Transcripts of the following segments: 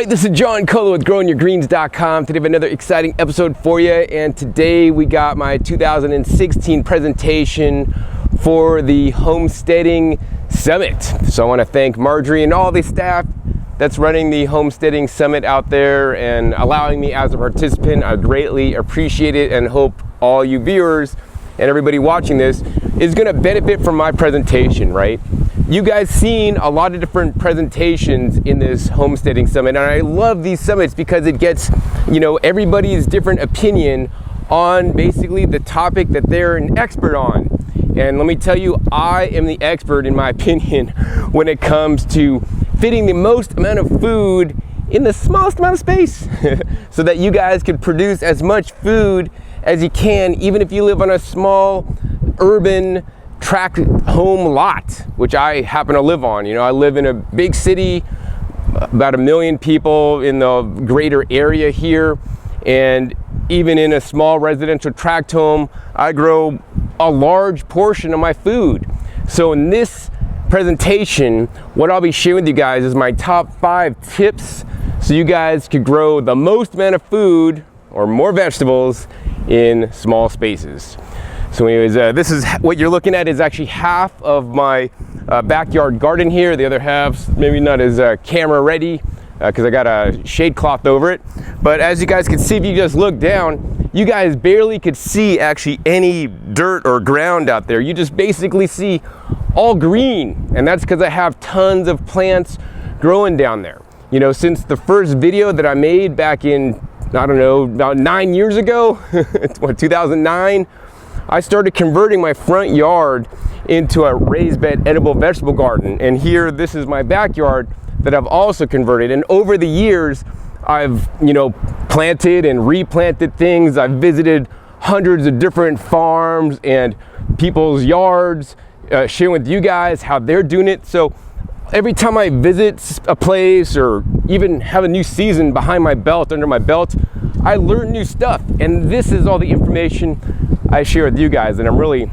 right, this is John Cullen with growingyourgreens.com. Today we have another exciting episode for you, and today we got my 2016 presentation for the Homesteading Summit. So I want to thank Marjorie and all the staff that's running the Homesteading Summit out there and allowing me as a participant. I greatly appreciate it and hope all you viewers and everybody watching this is going to benefit from my presentation, right? You guys seen a lot of different presentations in this Homesteading Summit, and I love these summits because it gets, everybody's different opinion on basically the topic that they're an expert on. And let me tell you, I am the expert in my opinion when it comes to fitting the most amount of food in the smallest amount of space so that you guys can produce as much food as you can, even if you live on a small urban tract home lot, which I happen to live on. I live in a big city, about 1 million people in the greater area here, and even in a small residential tract home, I grow a large portion of my food. So in this presentation, what I'll be sharing with you guys is my top 5 tips so you guys could grow the most amount of food or more vegetables in small spaces. So anyways, this is what you're looking at is actually half of my backyard garden here. The other half's maybe not as camera ready because I got a shade cloth over it. But as you guys can see, if you just look down, you guys barely could see actually any dirt or ground out there. You just basically see all green, and that's because I have tons of plants growing down there. Since the first video that I made back in, I don't know, about 9 years ago, 2009, I started converting my front yard into a raised bed edible vegetable garden. And here, this is my backyard that I've also converted. And over the years, I've, planted and replanted things. I've visited hundreds of different farms and people's yards, sharing with you guys how they're doing it. So every time I visit a place or even have a new season behind my belt, under my belt, I learn new stuff. And this is all the information I share with you guys, and I'm really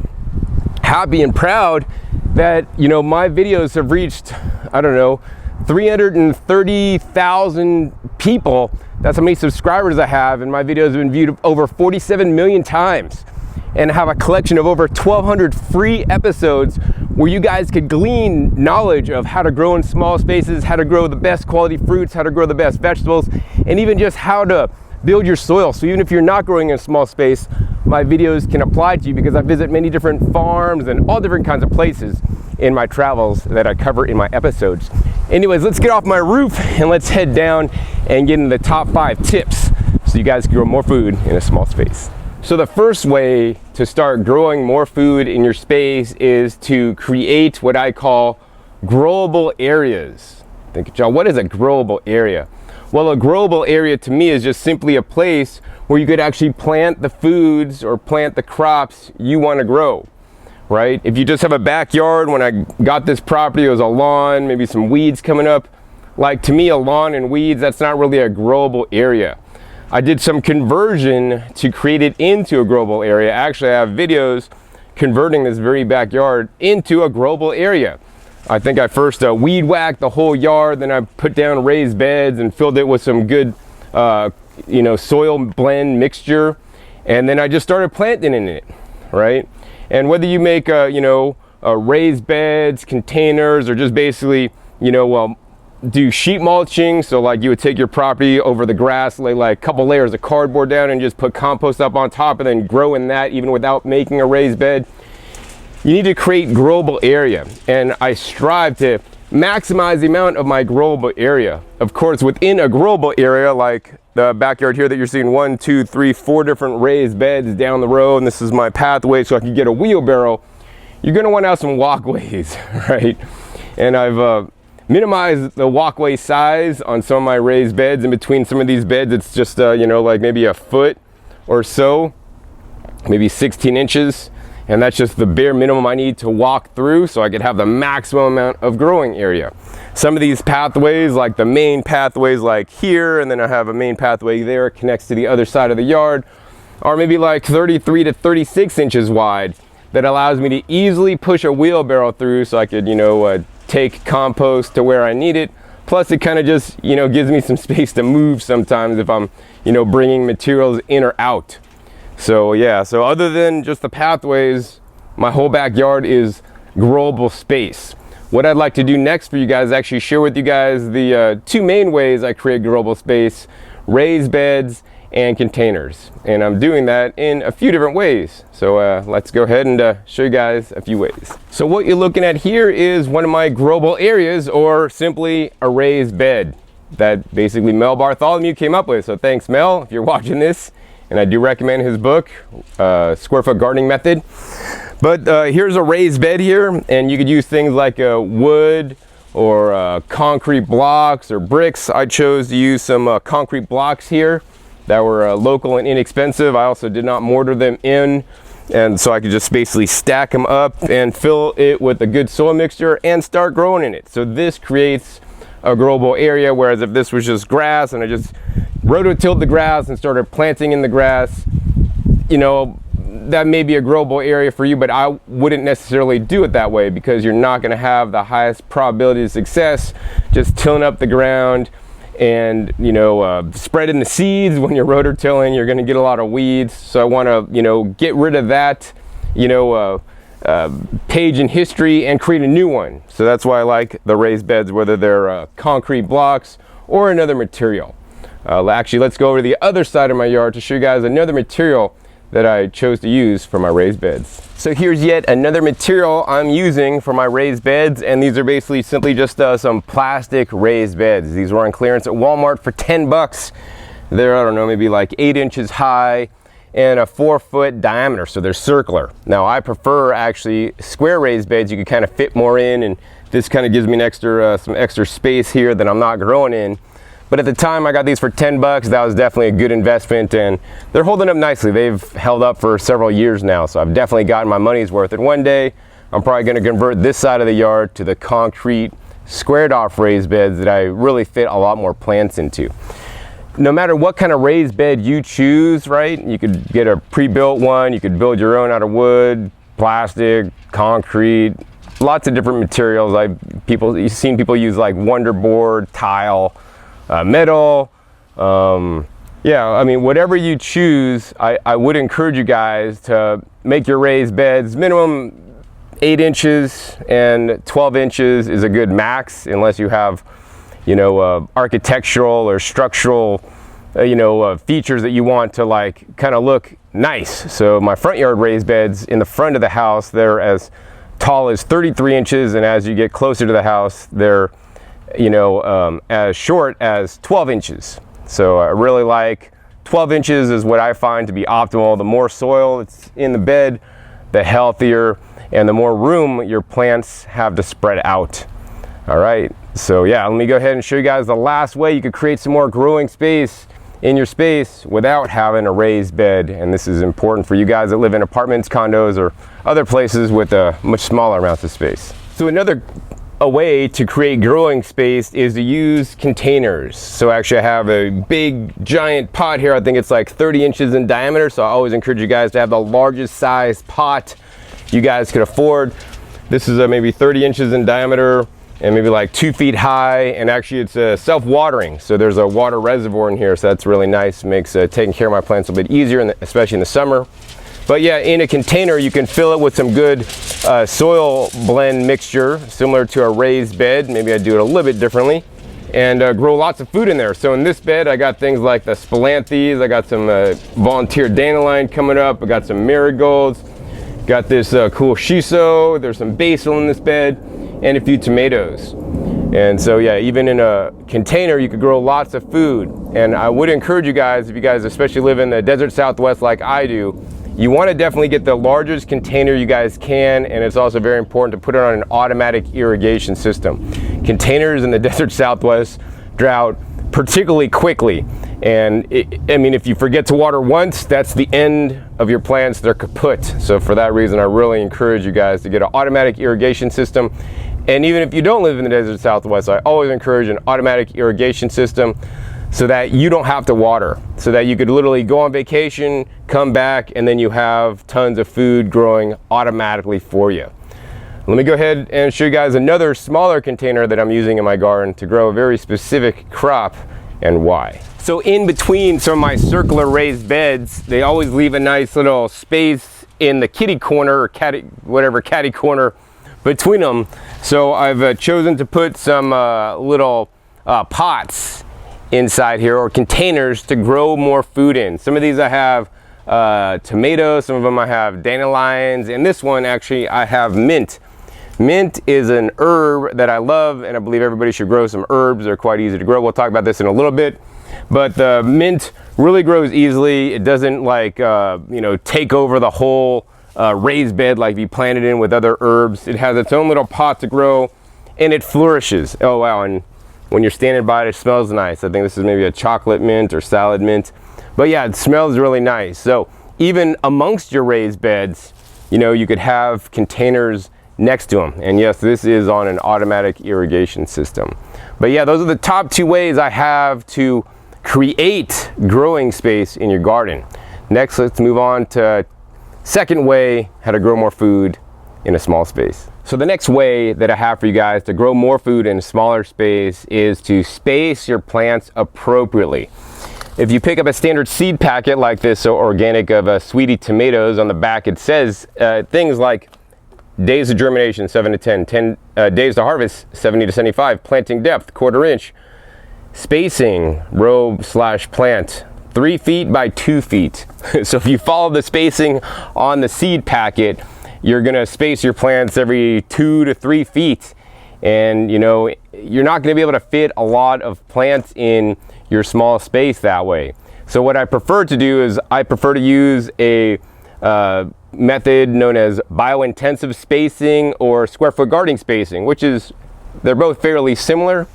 happy and proud that my videos have reached, I don't know, 330,000 people. That's how many subscribers I have, and my videos have been viewed over 47 million times, and I have a collection of over 1,200 free episodes where you guys could glean knowledge of how to grow in small spaces, how to grow the best quality fruits, how to grow the best vegetables, and even just how to build your soil. So even if you're not growing in a small space, my videos can apply to you because I visit many different farms and all different kinds of places in my travels that I cover in my episodes. Anyways, let's get off my roof and let's head down and get into the top 5 tips so you guys can grow more food in a small space. So the first way to start growing more food in your space is to create what I call growable areas. Think, John, what is a growable area? Well, a growable area to me is just simply a place where you could actually plant the foods or plant the crops you want to grow, right? If you just have a backyard, when I got this property, it was a lawn, maybe some weeds coming up. Like, to me, a lawn and weeds, that's not really a growable area. I did some conversion to create it into a growable area. Actually, I have videos converting this very backyard into a growable area. I think I first weed whacked the whole yard, then I put down raised beds and filled it with some good, soil blend mixture, and then I just started planting in it, right? And whether you make, raised beds, containers, or just basically, do sheet mulching, so like you would take your property over the grass, lay like a couple layers of cardboard down and just put compost up on top and then grow in that even without making a raised bed. You need to create growable area, and I strive to maximize the amount of my growable area. Of course, within a growable area, like the backyard here that you're seeing 1, 2, 3, 4 different raised beds down the road, and this is my pathway so I can get a wheelbarrow, you're gonna want to have some walkways, right? And I've minimized the walkway size on some of my raised beds. In between some of these beds, it's just, like maybe a foot or so, maybe 16 inches. And that's just the bare minimum I need to walk through so I could have the maximum amount of growing area. Some of these pathways, like the main pathways like here, and then I have a main pathway there, connects to the other side of the yard, are maybe like 33 to 36 inches wide. That allows me to easily push a wheelbarrow through so I could, take compost to where I need it, Plus it kind of just, you know, gives me some space to move sometimes if I'm, you know, bringing materials in or out. So yeah, so other than just the pathways, my whole backyard is growable space. What I'd like to do next for you guys is actually share with you guys the two main ways I create growable space: raised beds and containers. And I'm doing that in a few different ways. So let's go ahead and show you guys a few ways. So what you're looking at here is one of my growable areas, or simply a raised bed that basically Mel Bartholomew came up with. So thanks, Mel, if you're watching this. And I do recommend his book, Square Foot Gardening Method. But here's a raised bed here, and you could use things like wood or concrete blocks or bricks. I chose to use some concrete blocks here that were local and inexpensive. I also did not mortar them in, and so I could just basically stack them up and fill it with a good soil mixture and start growing in it. So this creates a growable area, whereas if this was just grass and I just rototilled the grass and started planting in the grass, you know, that may be a growable area for you, but I wouldn't necessarily do it that way, because you're not going to have the highest probability of success just tilling up the ground and, you know, spreading the seeds. When you're rototilling, you're going to get a lot of weeds. So I want to, you know, get rid of that, you know, page in history and create a new one. So that's why I like the raised beds, whether they're concrete blocks or another material. Actually, let's go over to the other side of my yard to show you guys another material that I chose to use for my raised beds. So here's yet another material I'm using for my raised beds, and these are basically simply just some plastic raised beds. These were on clearance at Walmart for 10 bucks. They're, I don't know, maybe like 8 inches high and a 4-foot diameter, so they're circular. Now I prefer actually square raised beds. You can kind of fit more in, and this kind of gives me an extra, some extra space here that I'm not growing in. But at the time I got these for 10 bucks, that was definitely a good investment, and they're holding up nicely. They've held up for several years now, so I've definitely gotten my money's worth. And one day, I'm probably gonna convert this side of the yard to the concrete squared off raised beds that I really fit a lot more plants into. No matter what kind of raised bed you choose, right? You could get a pre-built one, you could build your own out of wood, plastic, concrete, lots of different materials. You've seen people use like wonder board, tile, metal, yeah, I mean, whatever you choose, I would encourage you guys to make your raised beds minimum 8 inches, and 12 inches is a good max, unless you have, you know, architectural or structural, you know, features that you want to like kind of look nice. So my front yard raised beds in the front of the house, they're as tall as 33 inches, and as you get closer to the house, they're, you know, as short as 12 inches. So I really like 12 inches is what I find to be optimal. The more soil that's in the bed, the healthier, and the more room your plants have to spread out. All right, so yeah, let me go ahead and show you guys the last way you could create some more growing space in your space without having a raised bed. And this is important for you guys that live in apartments, condos, or other places with much smaller amounts of space. So a way to create growing space is to use containers. So actually I have a big giant pot here. I think it's like 30 inches in diameter. So I always encourage you guys to have the largest size pot you guys could afford. This is maybe 30 inches in diameter and maybe like 2 feet high. And actually it's self-watering. So there's a water reservoir in here. So that's really nice. Makes taking care of my plants a bit easier, especially in the summer. But yeah, in a container, you can fill it with some good soil blend mixture, similar to a raised bed. Maybe I do it a little bit differerly, and grow lots of food in there. So in this bed, I got things like the spilanthes, I got some volunteer dandelion coming up, I got some marigolds, got this cool shiso, there's some basil in this bed, and a few tomatoes. And so yeah, even in a container, you could grow lots of food. And I would encourage you guys, if you guys especially live in the desert Southwest like I do, you want to definitely get the largest container you guys can, and it's also very important to put it on an automatic irrigation system. Containers in the desert Southwest drought particularly quickly, and I mean, if you forget to water once, that's the end of your plants. They're kaput. So for that reason, I really encourage you guys to get an automatic irrigation system. And even if you don't live in the desert Southwest, I always encourage an automatic irrigation system, so that you don't have to water, so that you could literally go on vacation, come back, and then you have tons of food growing automatically for you. Let me go ahead and show you guys another smaller container that I'm using in my garden to grow a very specific crop and why. So in between some of my circular raised beds, they always leave a nice little space in the kitty corner or caddy corner between them. So I've chosen to put some little pots inside here, or containers, to grow more food in. Some of these I have tomatoes, some of them I have dandelions, and this one actually I have mint. Mint is an herb that I love, and I believe everybody should grow some herbs. They're quite easy to grow. We'll talk about this in a little bit, but the mint really grows easily. It doesn't like take over the whole raised bed like if you plant it in with other herbs. It has its own little pot to grow, and it flourishes. Oh wow, and when you're standing by it, it smells nice. I think this is maybe a chocolate mint or salad mint, but yeah, it smells really nice. So even amongst your raised beds, you could have containers next to them. And yes, this is on an automatic irrigation system. But yeah, those are the top two ways I have to create growing space in your garden. Next, let's move on to second way, how to grow more food in a small space. So the next way that I have for you guys to grow more food in a smaller space is to space your plants appropriately. If you pick up a standard seed packet like this, so organic, of Sweetie tomatoes, on the back it says things like days of germination 7 to 10 days to harvest 70 to 75, planting depth 1/4 inch, spacing row/plant 3 feet by 2 feet. So if you follow the spacing on the seed packet, you're gonna space your plants every 2 to 3 feet, and you're not gonna be able to fit a lot of plants in your small space that way. So what I prefer to do is I prefer to use a method known as biointensive spacing or square foot gardening spacing, they're both fairly similar.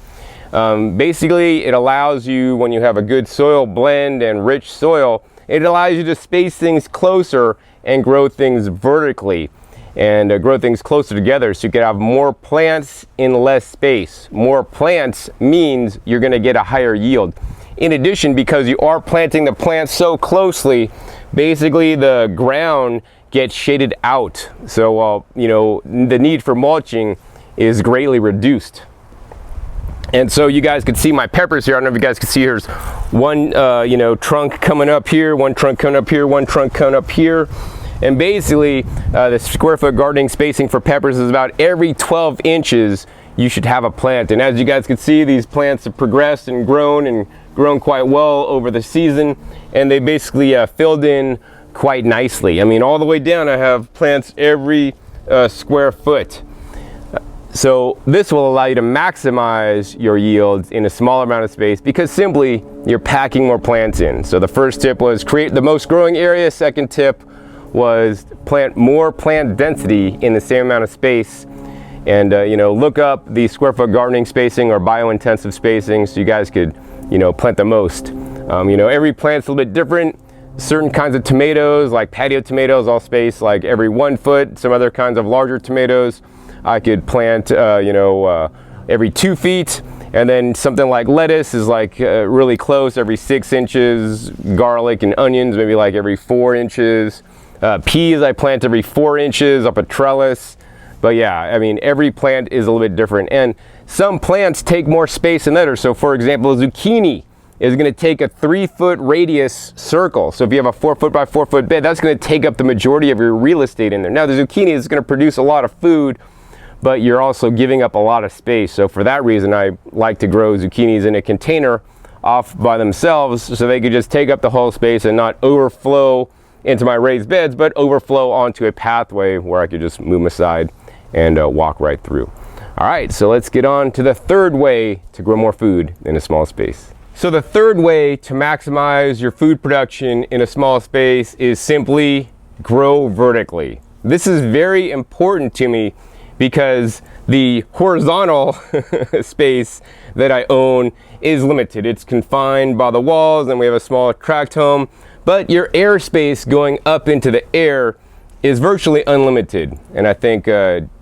Basically, it allows you, when you have a good soil blend and rich soil, it allows you to space things closer and grow things vertically and grow things closer together, so you can have more plants in less space. More plants means you're going to get a higher yield. In addition, because you are planting the plants so closely, basically the ground gets shaded out, so the need for mulching is greatly reduced. And so you guys can see my peppers here. I don't know if you guys can see, here's one trunk coming up here, one trunk coming up here, one trunk coming up here. And basically the square foot gardening spacing for peppers is about every 12 inches you should have a plant. And as you guys can see, these plants have progressed and grown quite well over the season, and they basically filled in quite nicely. I mean, all the way down I have plants every square foot. So this will allow you to maximize your yields in a smaller amount of space, because simply you're packing more plants in. So the first tip was create the most growing area. Second tip was plant more plant density in the same amount of space. And look up the square foot gardening spacing or biointensive spacing so you guys could plant the most. Every plant's a little bit different. Certain kinds of tomatoes, like patio tomatoes, I'll space like every 1 foot. Some other kinds of larger tomatoes I could plant every 2 feet. And then something like lettuce is like really close, every 6 inches. Garlic and onions maybe like every 4 inches. Peas I plant every 4 inches up a trellis. But yeah, I mean, every plant is a little bit different, and some plants take more space than others. So for example, zucchini is going to take a 3 foot radius circle. So if you have a 4 foot by 4 foot bed, that's going to take up the majority of your real estate in there. Now the zucchini is going to produce a lot of food, but you're also giving up a lot of space. So for that reason, I like to grow zucchinis in a container off by themselves, so they could just take up the whole space and not overflow into my raised beds, but overflow onto a pathway where I could just move them aside and walk right through. All right, so let's get on to the third way to grow more food in a small space. So the third way to maximize your food production in a small space is simply grow vertically. This is very important to me because the horizontal space that I own is limited. It's confined by the walls, and we have a small tract home, but your airspace going up into the air is virtually unlimited. And I think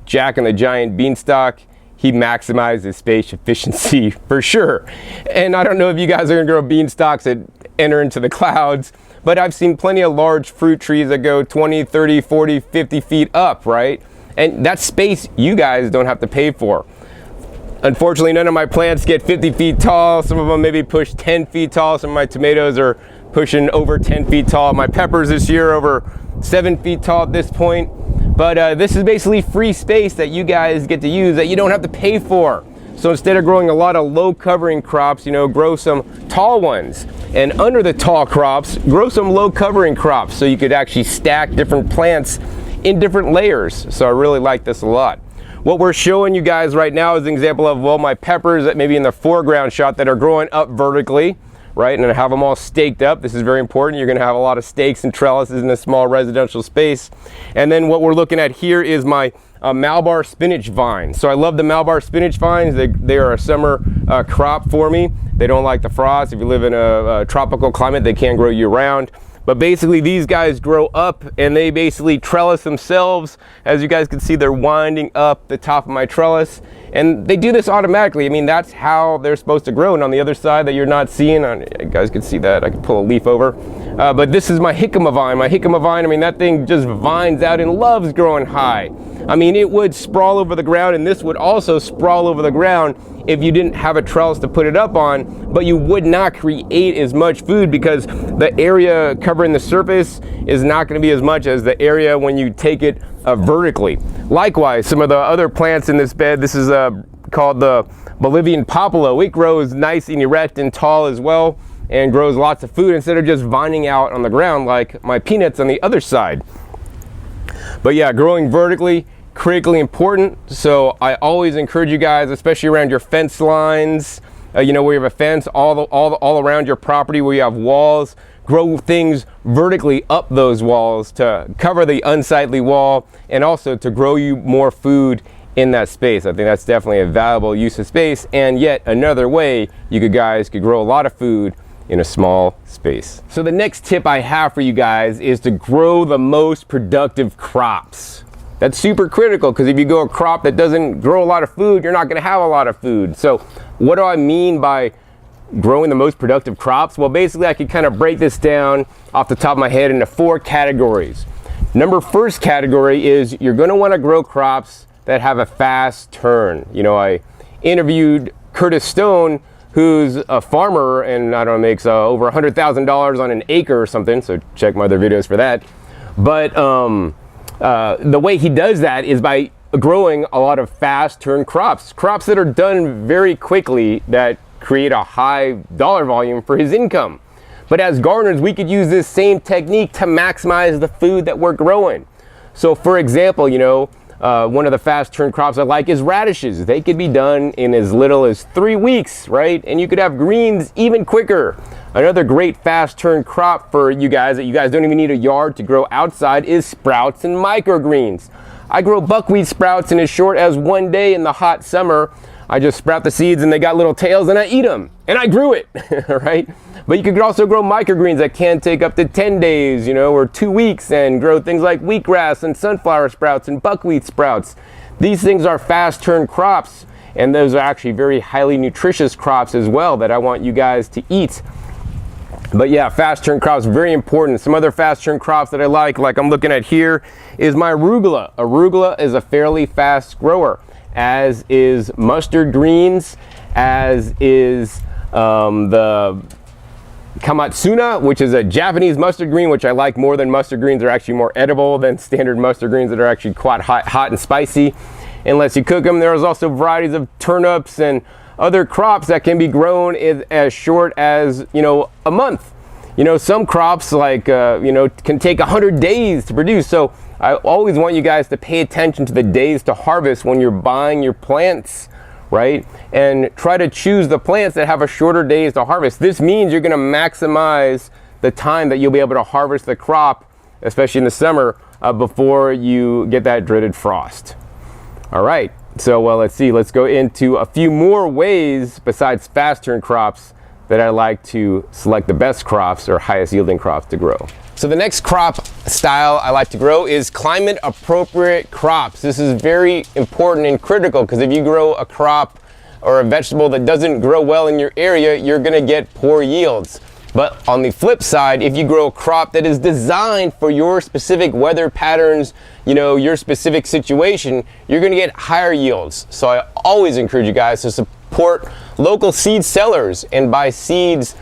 Jack and the Giant Beanstalk, he maximized his space efficiency for sure. And I don't know if you guys are gonna grow beanstalks that enter into the clouds, but I've seen plenty of large fruit trees that go 20, 30, 40, 50 feet up, right? And that space you guys don't have to pay for. Unfortunately, none of my plants get 50 feet tall. Some of them maybe push 10 feet tall. Some of my tomatoes are pushing over 10 feet tall. My peppers this year over 7 feet tall at this point. But this is basically free space that you guys get to use that you don't have to pay for. So instead of growing a lot of low covering crops, you know, grow some tall ones. And under the tall crops, grow some low covering crops so you could actually stack different plants in different layers. So I really like this a lot. What we're showing you guys right now is an example of, well, my peppers that maybe in the foreground shot that are growing up vertically, right? And I have them all staked up. This is very important. You're gonna have a lot of stakes and trellises in a small residential space. And then what we're looking at here is my Malabar spinach vine. So I love the Malabar spinach vines. They are a summer crop for me. They don't like the frost. If you live in a tropical climate, they can grow year round. But basically these guys grow up and they basically trellis themselves. As you guys can see, they're winding up the top of my trellis. And they do this automatically. I mean, that's how they're supposed to grow. And on the other side that you're not seeing, you guys can see that. I can pull a leaf over. But this is my jicama vine. My jicama vine, I mean, that thing just vines out and loves growing high. I mean, it would sprawl over the ground, and this would also sprawl over the ground if you didn't have a trellis to put it up on, but you would not create as much food because the area covering the surface is not going to be as much as the area when you take it vertically. Likewise, some of the other plants in this bed, this is called the Bolivian popolo. It grows nice and erect and tall as well and grows lots of food instead of just vining out on the ground like my peanuts on the other side. But yeah, growing vertically, critically important. So I always encourage you guys, especially around your fence lines, you know, where you have a fence all around your property, where you have walls, grow things vertically up those walls to cover the unsightly wall and also to grow you more food in that space. I think that's definitely a valuable use of space, and yet another way you guys could grow a lot of food in a small space. So the next tip I have for you guys is to grow the most productive crops. That's super critical, because if you grow a crop that doesn't grow a lot of food, you're not going to have a lot of food. So what do I mean by growing the most productive crops? Well, basically I could kind of break this down off the top of my head into 4 categories. First category is you're going to want to grow crops that have a fast turn. You know, I interviewed Curtis Stone, who's a farmer and I don't know, makes over $100,000 on an acre or something. So check my other videos for that. But the way he does that is by growing a lot of fast turn crops that are done very quickly that create a high dollar volume for his income. But as gardeners, we could use this same technique to maximize the food that we're growing. So for example, you know, one of the fast turn crops I like is radishes. They could be done in as little as 3 weeks, right? And you could have greens even quicker. Another great fast turn crop for you guys that you guys don't even need a yard to grow outside is sprouts and microgreens. I grow buckwheat sprouts in as short as 1 day in the hot summer. I just sprout the seeds and they got little tails and I eat them. And I grew it, right? But you could also grow microgreens that can take up to 10 days, you know, or 2 weeks, and grow things like wheatgrass and sunflower sprouts and buckwheat sprouts. These things are fast turn crops, and those are actually very highly nutritious crops as well that I want you guys to eat. But yeah, fast turn crops, very important. Some other fast turn crops that I like I'm looking at here, is my arugula. Arugula is a fairly fast grower, as is mustard greens, as is the Kamatsuna, which is a Japanese mustard green, which I like more than mustard greens. They're actually more edible than standard mustard greens that are actually quite hot and spicy unless you cook them. There's also varieties of turnips and other crops that can be grown as short as, you know, a month. You know, some crops like, you know, can take 100 days to produce. So I always want you guys to pay attention to the days to harvest when you're buying your plants, right? And try to choose the plants that have a shorter days to harvest. This means you're going to maximize the time that you'll be able to harvest the crop, especially in the summer, before you get that dreaded frost. All right, so well, let's go into a few more ways besides fast turn crops that I like to select the best crops or highest yielding crops to grow. So the next crop style I like to grow is climate appropriate crops. This is very important and critical, because if you grow a crop or a vegetable that doesn't grow well in your area, you're gonna get poor yields. But on the flip side, if you grow a crop that is designed for your specific weather patterns, you know, your specific situation, you're gonna get higher yields. So I always encourage you guys to support local seed sellers and buy seeds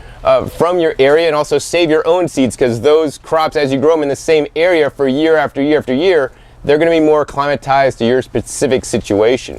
from your area, and also save your own seeds, because those crops, as you grow them in the same area for year after year after year, they're gonna be more acclimatized to your specific situation.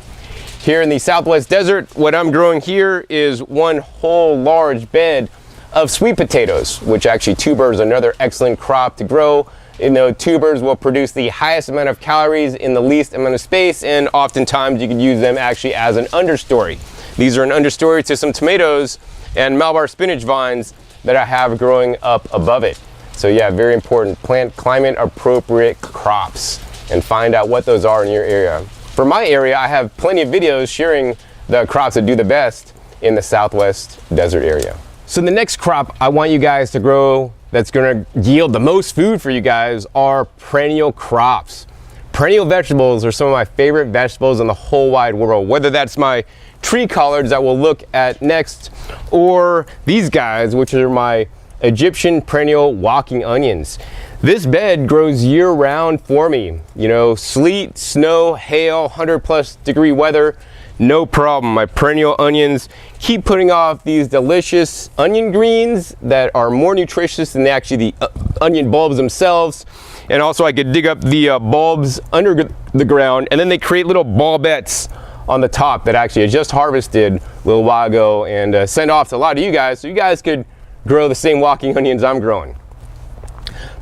Here in the Southwest desert, what I'm growing here is one whole large bed of sweet potatoes, which actually tuber is another excellent crop to grow. You know, tubers will produce the highest amount of calories in the least amount of space, and oftentimes you can use them actually as an understory. These are an understory to some tomatoes and Malabar spinach vines that I have growing up above it. So yeah, very important. Plant climate appropriate crops and find out what those are in your area. For my area, I have plenty of videos sharing the crops that do the best in the Southwest desert area. So the next crop I want you guys to grow that's gonna yield the most food for you guys are perennial crops. Perennial vegetables are some of my favorite vegetables in the whole wide world, whether that's my tree collards that we'll look at next, or these guys, which are my Egyptian perennial walking onions. This bed grows year round for me. You know, sleet, snow, hail, 100+ degree weather, no problem. My perennial onions keep putting off these delicious onion greens that are more nutritious than actually the onion bulbs themselves. And also I could dig up the bulbs under the ground, and then they create little bulbettes on the top that actually I just harvested a little while ago and sent off to a lot of you guys, so you guys could grow the same walking onions I'm growing.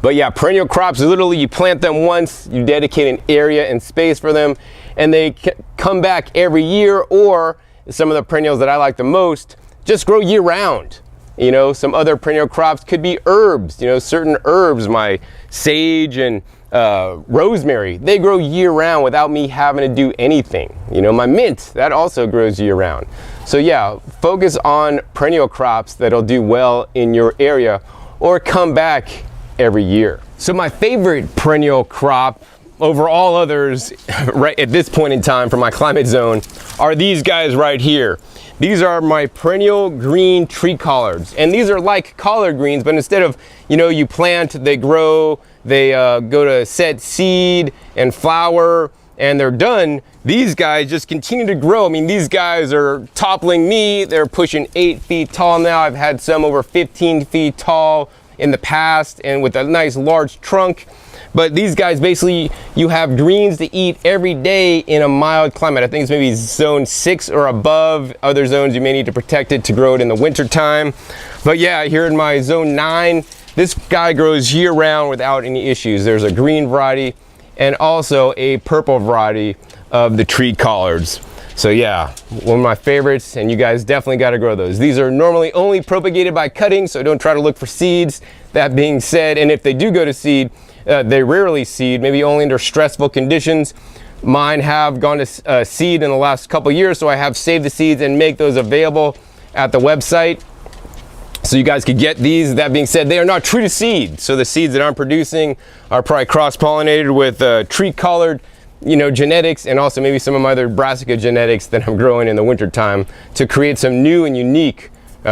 But yeah, perennial crops, literally you plant them once, you dedicate an area and space for them, and they come back every year, or some of the perennials that I like the most just grow year round. You know, some other perennial crops could be herbs, you know, certain herbs, my sage and rosemary, they grow year round without me having to do anything. You know, my mint, that also grows year round. So yeah, focus on perennial crops that'll do well in your area or come back every year. So my favorite perennial crop over all others right at this point in time for my climate zone are these guys right here. These are my perennial green tree collards, and these are like collard greens, but instead of, you know, you plant, they grow, they go to set seed and flower, and they're done. These guys just continue to grow. I mean, these guys are toppling me. They're pushing 8 feet tall now. I've had some over 15 feet tall in the past, and with a nice large trunk. But these guys, basically, you have greens to eat every day in a mild climate. I think it's maybe zone 6 or above. Other zones, you may need to protect it to grow it in the winter time. But yeah, here in my zone 9, this guy grows year round without any issues. There's a green variety and also a purple variety of the tree collards. So yeah, one of my favorites, and you guys definitely got to grow those. These are normally only propagated by cutting, so don't try to look for seeds. That being said, and if they do go to seed, they rarely seed, maybe only under stressful conditions. Mine have gone to seed in the last couple years, so I have saved the seeds and make those available at the website, so you guys could get these. That being said, they are not true to seed, so the seeds that I'm producing are probably cross-pollinated with tree collard, you know, genetics, and also maybe some of my other brassica genetics that I'm growing in the winter time to create some new and unique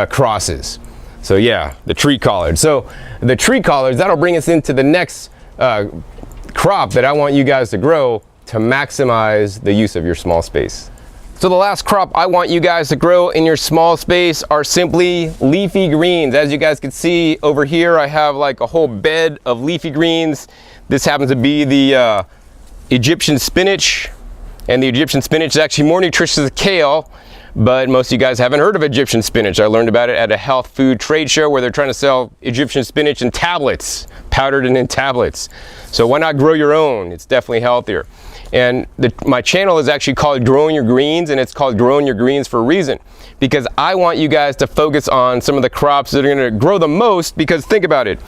crosses. So yeah, the tree collard. So the tree collards, that'll bring us into the next crop that I want you guys to grow to maximize the use of your small space. So the last crop I want you guys to grow in your small space are simply leafy greens. As you guys can see over here, I have like a whole bed of leafy greens. This happens to be the Egyptian spinach, and the Egyptian spinach is actually more nutritious than kale, but most of you guys haven't heard of Egyptian spinach. I learned about it at a health food trade show where they're trying to sell Egyptian spinach in tablets, powdered and in tablets. So why not grow your own? It's definitely healthier. And my channel is actually called Growing Your Greens, and it's called Growing Your Greens for a reason, because I want you guys to focus on some of the crops that are going to grow the most. Because think about it,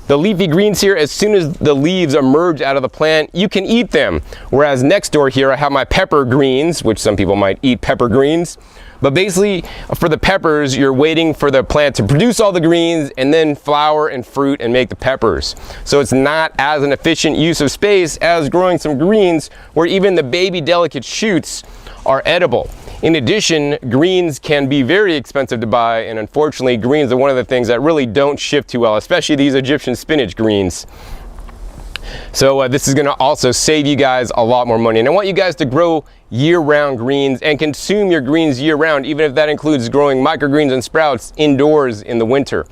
the leafy greens here, as soon as the leaves emerge out of the plant, you can eat them. Whereas next door here, I have my pepper greens, which some people might eat pepper greens. But basically, for the peppers, you're waiting for the plant to produce all the greens and then flower and fruit and make the peppers. So it's not as an efficient use of space as growing some greens where even the baby delicate shoots are edible. In addition, greens can be very expensive to buy, and unfortunately greens are one of the things that really don't ship too well, especially these Egyptian spinach greens. So this is going to also save you guys a lot more money. And I want you guys to grow year-round greens and consume your greens year-round, even if that includes growing microgreens and sprouts indoors in the winter.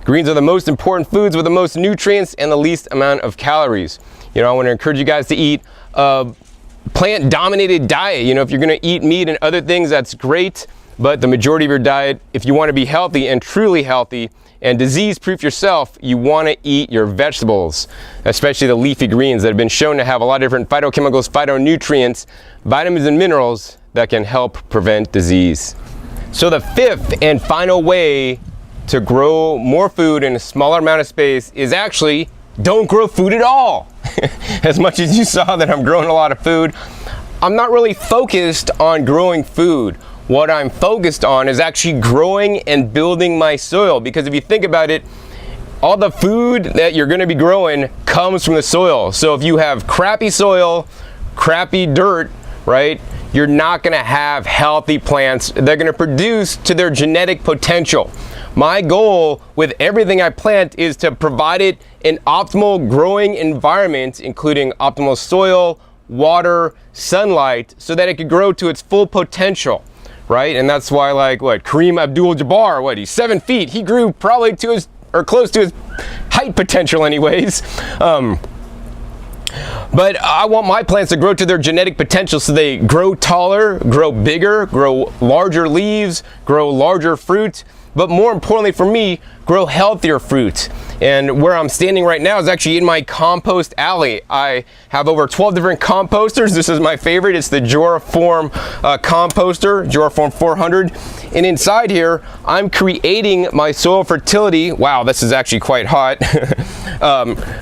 Greens are the most important foods with the most nutrients and the least amount of calories. You know, I want to encourage you guys to eat a plant-dominated diet. You know, if you're going to eat meat and other things, that's great. But the majority of your diet, if you want to be healthy and truly healthy and disease-proof yourself, you want to eat your vegetables, especially the leafy greens that have been shown to have a lot of different phytochemicals, phytonutrients, vitamins, and minerals that can help prevent disease. So the fifth and final way to grow more food in a smaller amount of space is actually don't grow food at all. As much as you saw that I'm growing a lot of food, I'm not really focused on growing food. What I'm focused on is actually growing and building my soil, because if you think about it, all the food that you're going to be growing comes from the soil. So if you have crappy soil, crappy dirt, right, you're not going to have healthy plants. They're going to produce to their genetic potential. My goal with everything I plant is to provide it an optimal growing environment, including optimal soil, water, sunlight, so that it could grow to its full potential, right? And that's why, like, Kareem Abdul-Jabbar, he's 7 feet. He grew probably to his, or close to his height potential anyways. But I want my plants to grow to their genetic potential so they grow taller, grow bigger, grow larger leaves, grow larger fruit, but more importantly for me, grow healthier fruit. And where I'm standing right now is actually in my compost alley. I have over 12 different composters. This is my favorite. It's the Joraform composter, Joraform 400. And inside here, I'm creating my soil fertility. Wow, this is actually quite hot.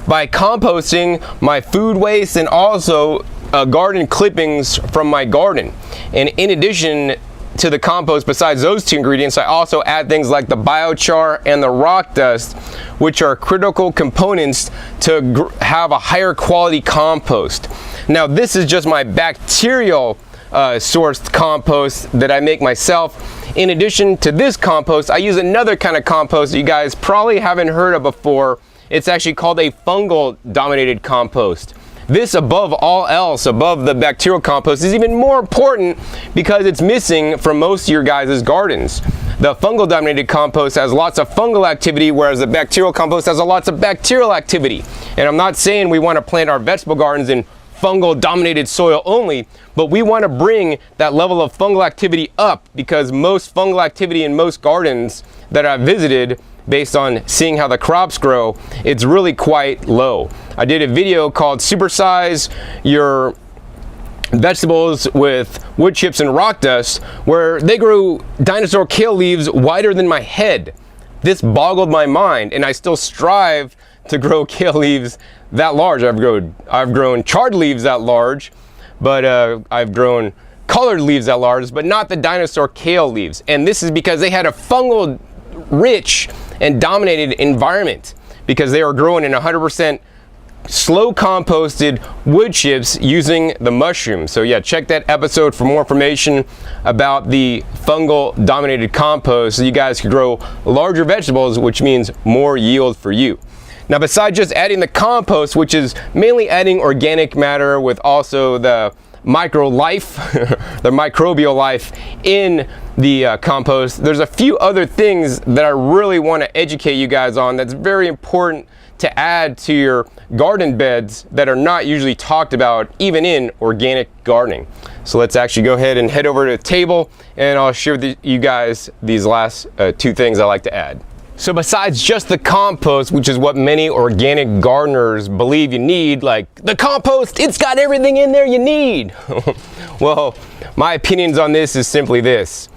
By composting my food waste and also garden clippings from my garden. And in addition to the compost, besides those two ingredients, I also add things like the biochar and the rock dust, which are critical components to have a higher quality compost. Now, this is just my bacterial sourced compost that I make myself. In addition to this compost, I use another kind of compost that you guys probably haven't heard of before. It's actually called a fungal dominated compost. This, above all else, above the bacterial compost, is even more important because it's missing from most of your guys' gardens. The fungal dominated compost has lots of fungal activity, whereas the bacterial compost has lots of bacterial activity. And I'm not saying we want to plant our vegetable gardens in fungal dominated soil only, but we want to bring that level of fungal activity up, because most fungal activity in most gardens that I've visited, based on seeing how the crops grow, it's really quite low. I did a video called Supersize Your Vegetables with Wood Chips and Rock Dust, where they grew dinosaur kale leaves wider than my head. This boggled my mind, and I still strive to grow kale leaves that large. I've grown charred leaves that large, but I've grown colored leaves that large, but not the dinosaur kale leaves. And this is because they had a fungal rich and dominated environment, because they are growing in 100% slow composted wood chips using the mushroom. So yeah, check that episode for more information about the fungal dominated compost, so you guys can grow larger vegetables, which means more yield for you. Now, besides just adding the compost, which is mainly adding organic matter with also the micro life, the microbial life in the compost, there's a few other things that I really want to educate you guys on that's very important to add to your garden beds that are not usually talked about even in organic gardening. So let's actually go ahead and head over to the table, and I'll share with you guys these last two things I like to add. So besides just the compost, which is what many organic gardeners believe you need, like the compost, it's got everything in there you need. Well, my opinions on this is simply this.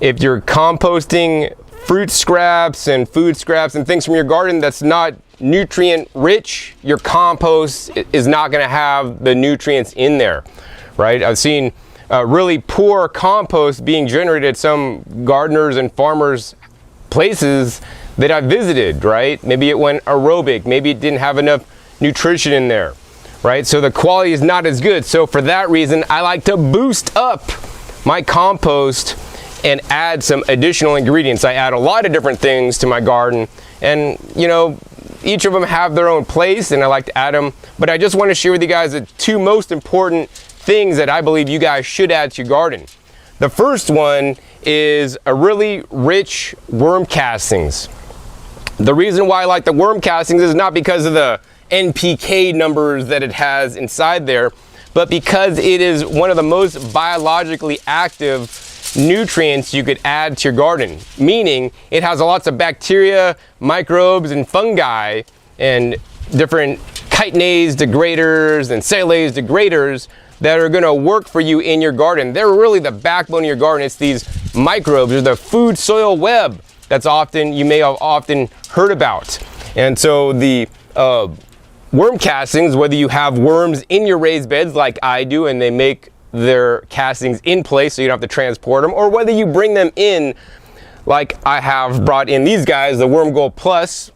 If you're composting fruit scraps and food scraps and things from your garden that's not nutrient rich, your compost is not going to have the nutrients in there, right? I've seen really poor compost being generated at some gardeners and farmers places that I visited, right? Maybe it went aerobic, maybe it didn't have enough nutrition in there, right? So the quality is not as good. So for that reason, I like to boost up my compost and add some additional ingredients. I add a lot of different things to my garden, and you know, each of them have their own place and I like to add them, but I just want to share with you guys the two most important things that I believe you guys should add to your garden. The first one is a really rich worm castings. The reason why I like the worm castings is not because of the NPK numbers that it has inside there, but because it is one of the most biologically active nutrients you could add to your garden, meaning it has lots of bacteria, microbes, and fungi, and different chitinase degraders and cellulase degraders that are going to work for you in your garden. They're really the backbone of your garden. It's these microbes, or the food soil web that's you may have often heard about. And so the worm castings, whether you have worms in your raised beds like I do and they make their castings in place so you don't have to transport them, or whether you bring them in like I have brought in these guys, the Worm Gold Plus,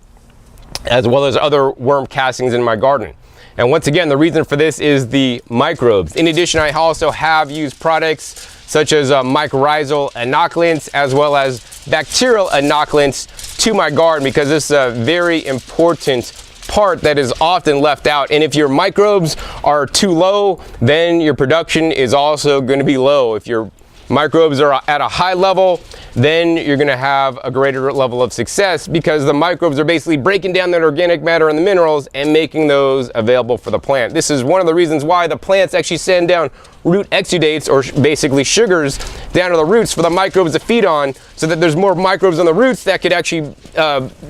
as well as other worm castings in my garden. And once again, the reason for this is the microbes. In addition, I also have used products such as mycorrhizal inoculants as well as bacterial inoculants to my garden, because this is a very important part that is often left out. And if your microbes are too low, then your production is also going to be low. If your microbes are at a high level, then you're going to have a greater level of success, because the microbes are basically breaking down that organic matter and the minerals and making those available for the plant. This is one of the reasons why the plants actually send down root exudates, or basically sugars, down to the roots for the microbes to feed on, so that there's more microbes on the roots that could actually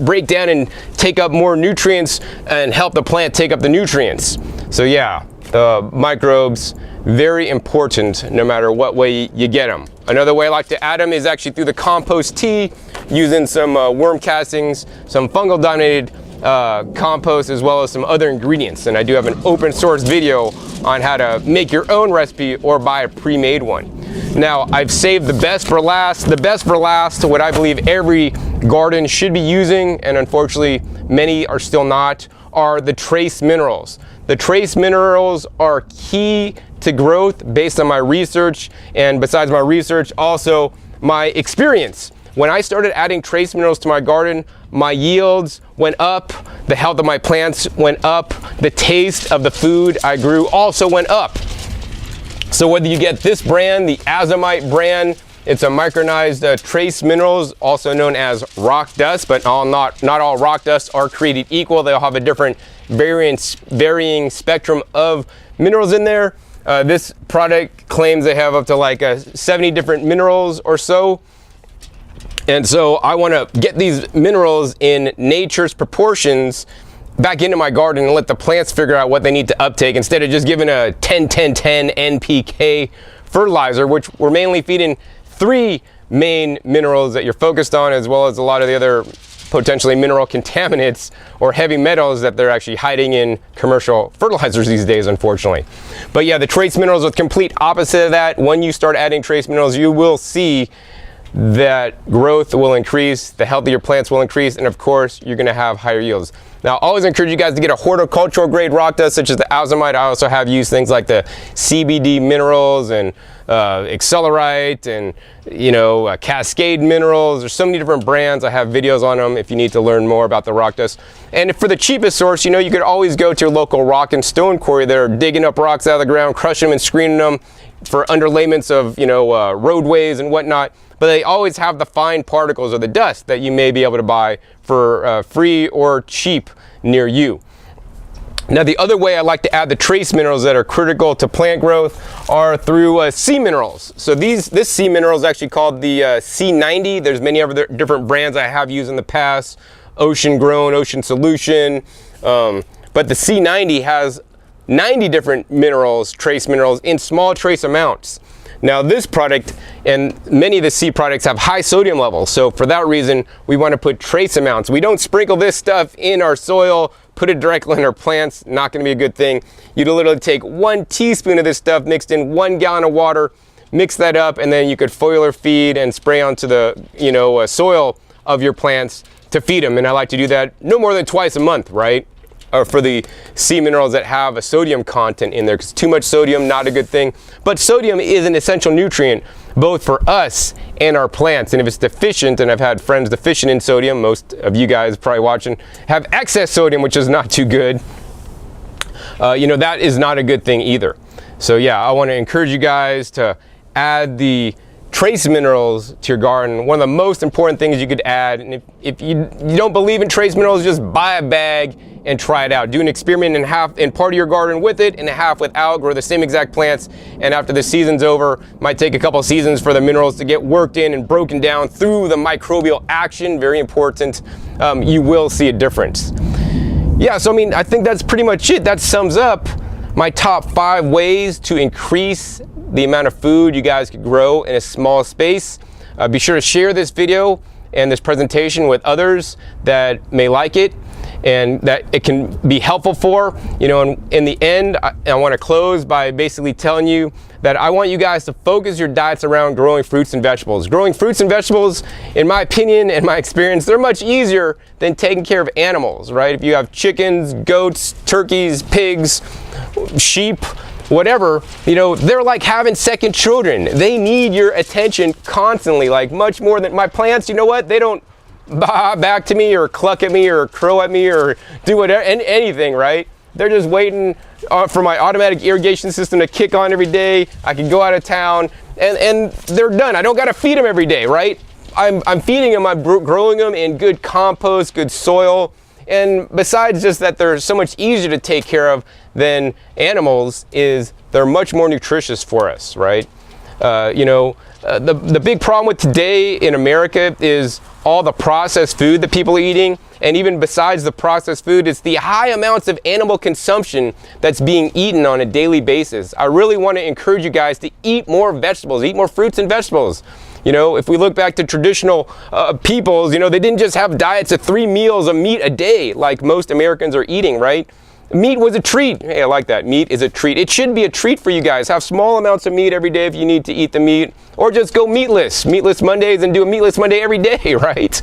break down and take up more nutrients and help the plant take up the nutrients. So yeah, the microbes, very important no matter what way you get them. Another way I like to add them is actually through the compost tea, using some worm castings, some fungal dominated compost, as well as some other ingredients. And I do have an open source video on how to make your own recipe or buy a pre-made one. Now, I've saved the best for last. The best for last, what I believe every garden should be using, and unfortunately many are still not, are the trace minerals. The trace minerals are key to growth based on my research, and besides my research, also my experience. When I started adding trace minerals to my garden, my yields went up, the health of my plants went up, the taste of the food I grew also went up. So whether you get this brand, the Azomite brand, it's a micronized trace minerals, also known as rock dust, but not all rock dusts are created equal. They'll have a different varying spectrum of minerals in there. This product claims they have up to like 70 different minerals or so. And so I want to get these minerals in nature's proportions back into my garden and let the plants figure out what they need to uptake, instead of just giving a 10-10-10 NPK fertilizer, which we're mainly feeding 3 main minerals that you're focused on, as well as a lot of the other potentially mineral contaminants or heavy metals that they're actually hiding in commercial fertilizers these days, unfortunately. But yeah, the trace minerals are the complete opposite of that. When you start adding trace minerals, you will see that growth will increase, the health of your plants will increase, and of course, you're going to have higher yields. Now, I always encourage you guys to get a horticultural grade rock dust, such as the Azomite. I also have used things like the CBD minerals and accelerite and, you know, Cascade minerals. There's so many different brands. I have videos on them if you need to learn more about the rock dust. And for the cheapest source, you know, you could always go to your local rock and stone quarry. They're digging up rocks out of the ground, crushing them and screening them for underlayments of, you know, roadways and whatnot. But they always have the fine particles of the dust that you may be able to buy for free or cheap near you. Now, the other way I like to add the trace minerals that are critical to plant growth are through sea minerals. So this sea mineral is actually called the C90. There's many other different brands I have used in the past, Ocean Grown, Ocean Solution, but the C90 has 90 different minerals, trace minerals, in small trace amounts. Now, this product and many of the sea products have high sodium levels, so for that reason we want to put trace amounts. We don't sprinkle this stuff in our soil, put it directly in our plants. Not going to be a good thing. You'd literally take 1 teaspoon of this stuff mixed in 1 gallon of water, mix that up, and then you could foliar feed and spray onto the, you know, soil of your plants to feed them. And I like to do that no more than twice a month, right? for the sea minerals that have a sodium content in there, because too much sodium, not a good thing. But sodium is an essential nutrient both for us and our plants. And if it's deficient, and I've had friends deficient in sodium, most of you guys probably watching have excess sodium, which is not too good. That is not a good thing either. So yeah, I want to encourage you guys to add the trace minerals to your garden. One of the most important things you could add, and if you don't believe in trace minerals, just buy a bag and try it out. Do an experiment in part of your garden with it and a half without. Grow the same exact plants, and after the season's over, might take a couple seasons for the minerals to get worked in and broken down through the microbial action, very important. You will see a difference. Yeah, so I think that's pretty much it. That sums up my top 5 ways to increase the amount of food you guys could grow in a small space. Be sure to share this video and this presentation with others that may like it and that it can be helpful for. And in the end, I want to close by basically telling you that I want you guys to focus your diets around growing fruits and vegetables. Growing fruits and vegetables, in my opinion and my experience, they're much easier than taking care of animals, right? If you have chickens, goats, turkeys, pigs, sheep, whatever, they're like having second children. They need your attention constantly, like much more than my plants. You know what? They don't baa back to me or cluck at me or crow at me or do whatever, anything, right? They're just waiting for my automatic irrigation system to kick on every day. I can go out of town and they're done. I don't got to feed them every day, right? I'm feeding them, I'm growing them in good compost, good soil. And besides just that they're so much easier to take care of than animals, is they're much more nutritious for us, right? The big problem with today in America is all the processed food that people are eating. And even besides the processed food, it's the high amounts of animal consumption that's being eaten on a daily basis. I really want to encourage you guys to eat more vegetables, eat more fruits and vegetables. If we look back to traditional peoples, they didn't just have diets of 3 meals of meat a day like most Americans are eating, right? Meat was a treat. Hey, I like that. Meat is a treat. It should be a treat for you guys. Have small amounts of meat every day if you need to eat the meat, or just go meatless. Meatless Mondays and do a meatless Monday every day, right?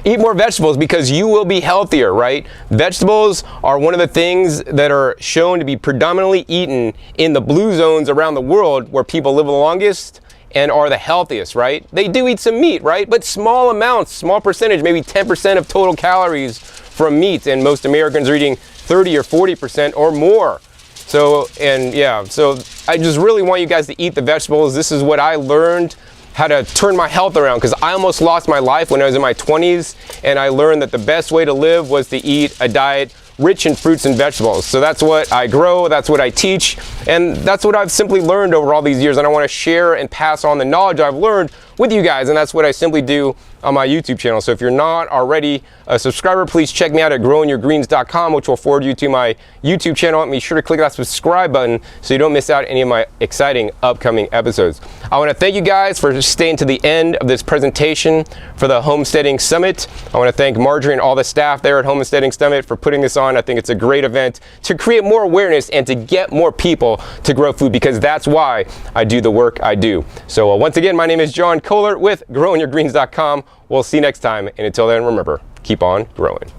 Eat more vegetables because you will be healthier, right? Vegetables are one of the things that are shown to be predominantly eaten in the blue zones around the world where people live the longest and are the healthiest, right? They do eat some meat, right? But small amounts, small percentage, maybe 10% of total calories from meat, and most Americans are eating 30 or 40% or more. So I just really want you guys to eat the vegetables. This is what I learned how to turn my health around, because I almost lost my life when I was in my 20s, and I learned that the best way to live was to eat a diet rich in fruits and vegetables. So that's what I grow, that's what I teach, and that's what I've simply learned over all these years, and I want to share and pass on the knowledge I've learned with you guys, and that's what I simply do on my YouTube channel. So if you're not already a subscriber, please check me out at growingyourgreens.com, which will forward you to my YouTube channel, and be sure to click that subscribe button so you don't miss out any of my exciting upcoming episodes. I want to thank you guys for staying to the end of this presentation for the Homesteading Summit. I want to thank Marjorie and all the staff there at Homesteading Summit for putting this on. I think it's a great event to create more awareness and to get more people to grow food, because that's why I do the work I do. So once again, my name is John Kohler with growingyourgreens.com. We'll see you next time, and until then, remember, keep on growing.